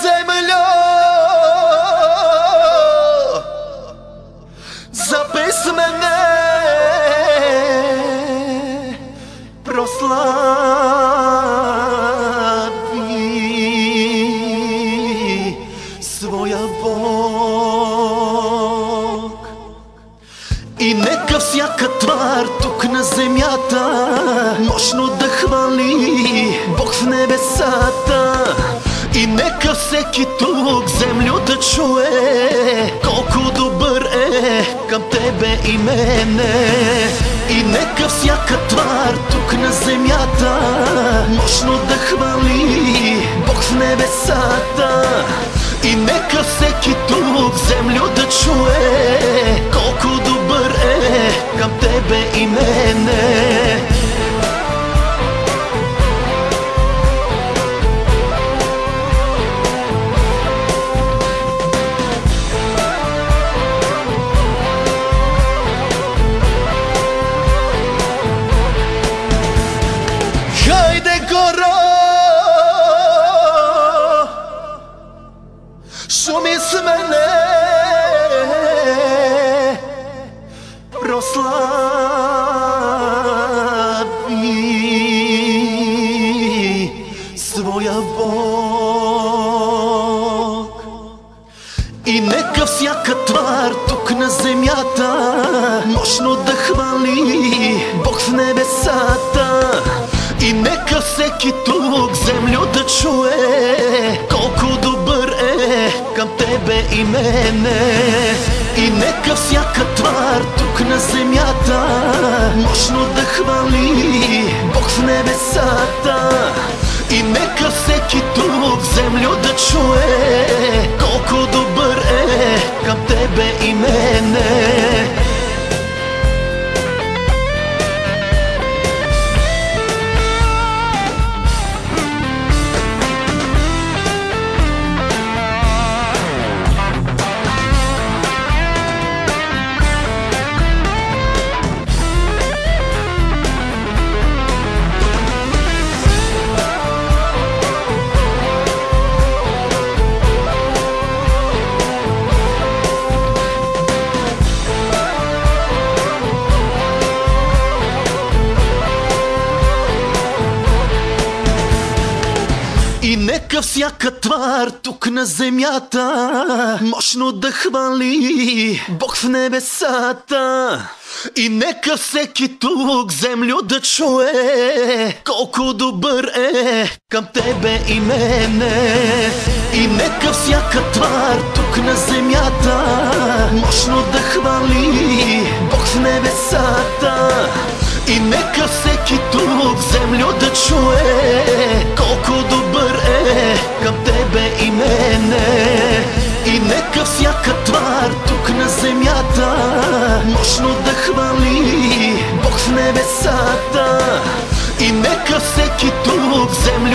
земло, за без мене прослави своя Бог. И нека всяка твар тук на земята мощно да хвали Бог в небесата. И нека всеки тук землю да чуе колко добър е към тебе и мене. И нека всяка твар тук на земята мощно да хвали Бог в небесата. И нека всеки тук землю да чуе колко добър е към тебе и мене. Хайде горо, шуми с мене, прослави своя Бог. И нека всяка твар тук на земята мощно да хвали Бог в небесата. И нека всеки тук землю да чуе колко добър е към тебе и мене. И нека всяка твар тук на земята мощно да хвали Бог в небесата. И нека всеки тук землю да чуе колко добър е към тебе и мене. И нека всяка твар тук на земята мощно да хвали Бог в небесата. И нека всеки тук землю да чуе колко добър е към тебе и мене. И нека всяка твар тук на земята мощно да хвали Бог в небесата. И нека всеки тук землю да чуе колко добър е към тебе и мене. И нека всяка твар тук на земята мощно да хвали Бог в небесата. И нека всеки тук землю